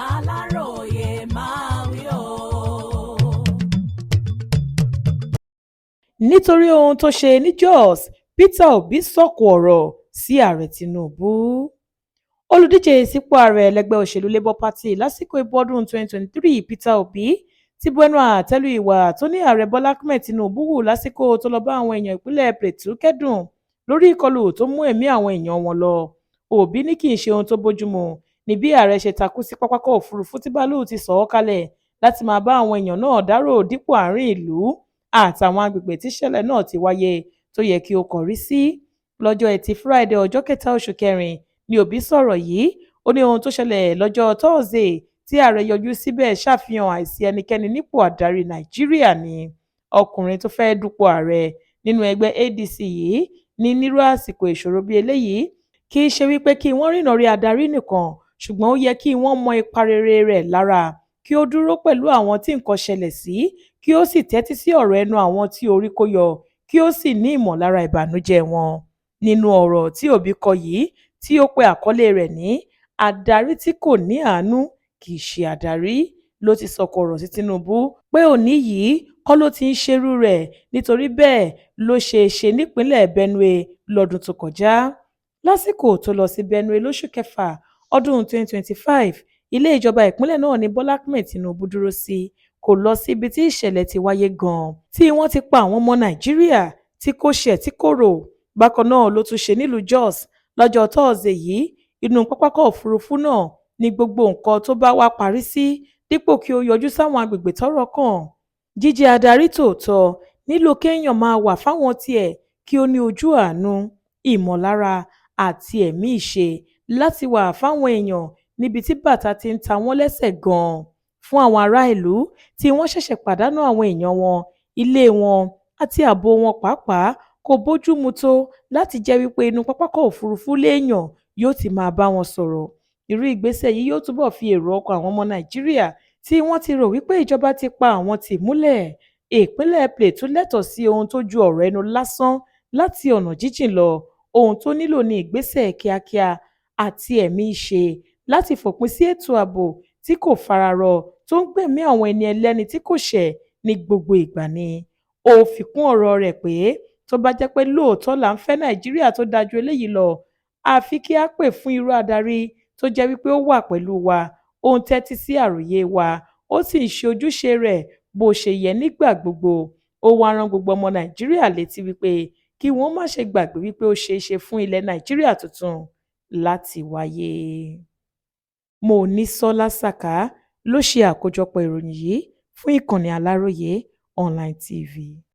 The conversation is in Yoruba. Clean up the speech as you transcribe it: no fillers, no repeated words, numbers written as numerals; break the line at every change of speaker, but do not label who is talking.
Aláròyé máa wí o.
Nítorí ohun tó ṣe ní Jos, Peter Obi sọ̀kò ọ̀rọ̀ sí ààrẹ Tinubu. Olùdíje sípò ààrẹ ẹlẹ́gbẹ́ òṣèlú Labour Party lásìkò ìbò ọdún 2023 Peter Obi ti bu ẹnu àtẹ́lu ìwà tó ní ààrẹ Bọ́lá Ahmed Tinubu hù lásìkò tó lọ bá àwọn èèyàn ìpínlẹ̀ Plateau kẹ́dùn lórí ìkọlù tó mú ẹ̀mí àwọn èèyàn wọn lọ. Obi ní kì í ṣe ohun tó bójúmu ní bí ààrẹ ṣe takú sí pápákọ̀ òfurufú tí bàálù ti sọ̀ ọ́ kalẹ̀ láti máa bá àwọn èèyàn náà dárò dípò àárín ìlú àtàwọn agbègbè tíṣẹ̀lẹ̀ náà ti wáyé tó yẹ kí ó kọrí sí. Lọ́jọ́ Ẹtì Friday ọjọ́ 3 oṣù kẹrin ni Obi sọ̀rọ̀ yìí. Ó ní ohun tó ṣẹlẹ̀ lọ́jọ́ Thursday tí ààrẹ yọjú síbẹ̀ ṣàfihàn àìsí ẹnikẹ́ni nípò adarí Nàìjíríà ni. Ọkùnrin tó fẹ́ dupò ààrẹ nínú ẹgbẹ́ ADC yìí ní nírú àsìkò ìṣòro bíi eléyìí kì í ṣe wípé kí wọ́n rìnà rí adarí nìkan, ṣùgbọ́n ó yẹ kí wọ́n mọ ipa rere rẹ̀ lára, kí ó dúró pẹ̀lú àwọn tí nǹkan ṣẹlẹ̀ sí, kí ó sì tẹ́tí sí ọ̀rọ̀ ẹnu àwọn tí orí kó yọ, kí ó sì ní ìmọ̀lára ìbànújẹ́ wọn. Nínú ọ̀rọ̀ tí Obi kọ yìí tí ó pe àkọlé rẹ̀ ní "Adarí tí kò ní àánú kì í ṣe adarí", ló ti sọ̀kò ọ̀rọ̀ sí Tinubu pé òní yìí kọ́ ló ti ń ṣerú rẹ̀ nítorí bẹ́ẹ̀ ló ṣe nípínlẹ̀ Benue lọ́dún tó kọjá. Lásìkò tó lọ sí Benue lóṣù kẹfà ọdún 2025, ilé ìjọba ìpínlẹ̀ náà ní Bọ́lá Ahmed Tinubu dúró sí, kò lọ sí ibi tí ìṣẹ̀lẹ̀ ti wáyé gan-an, tí wọ́n ti pa àwọn ọmọ Nàìjíríà tí kò ṣẹ̀ tí kò rò. Bákan náà ló tún ṣe nílùú Jos lọ́jọ́ Thursday yìí. Inú pápákọ̀ òfurufú náà ni gbogbo nǹkan tó bá wá parí sí, dípò kí ó yọjú sáwọn agbègbè tọ́rọ̀ kàn. Jíjẹ́ adarí tòótọ́ nílò kéèyàn máa wà fáwọn tiẹ̀, kí ó ní ojú àánú, ìmọ̀lára àti ẹ̀mí ìṣe láti wà fáwọn èèyàn níbi tí bàtà ti ń ta wọ́n lẹ́sẹ̀ gan-an. Fún àwọn ará ìlú tí wọ́n ṣẹ̀ṣẹ̀ pàdánù àwọn èèyàn wọn, ilé wọn àti ààbò wọn pàápàá, kò bójúmu tó láti jẹ́ wípé inú pápákọ̀ òfurufú léèyàn yóò ti máa bá wọn sọ̀rọ̀. Irú ìgbésẹ̀ yìí yóò túbọ̀ fi èrò ọkàn àwọn ọmọ Nàìjíríà tí wọ́n ti rò wípé ìjọba ti pa àwọn tì múlẹ̀. Ìpínlẹ̀ Plateau lẹ́tọ̀ọ́ sí ohun tó ju ọ̀rọ̀ ẹnu lásán láti ọ̀nà jíjìn lọ. Ohun tó nílò ní ìgbésẹ̀ kíákíá àti ẹ̀mí ìṣe láti fòpin sí ètò ààbò tí kò fararọ tó ń gbẹ̀mí àwọn ẹni ẹlẹ́ni tí kò ṣẹ̀ ní gbogbo ìgbà ni. Ó fi kún ọ̀rọ̀ rẹ̀ pé tó bá jẹ́ pé lóòótọ́ là ń fẹ́ Nàìjíríà tó dáa ju eléyìí lọ, àfi kí á pè fún irú adarí tó jẹ́ wípé ó wà pẹ̀lú wa, ó ń tẹ́tí sí àròyé wa, ó sì ń ṣe ojúṣe rẹ̀ bó ṣe yẹ nígbà gbogbo. Ó wá rán gbogbo ọmọ Nàìjíríà létí wípé kí wọ́n má ṣe gbàgbé wípé ó ṣeé ṣe fún ilẹ̀ Nàìjíríà tuntun láti wáyé. Monísọ́lá Sàká ló ṣe àkójọpọ̀ ìròyìn yìí fún ìkànnì Aláròyé Online TV.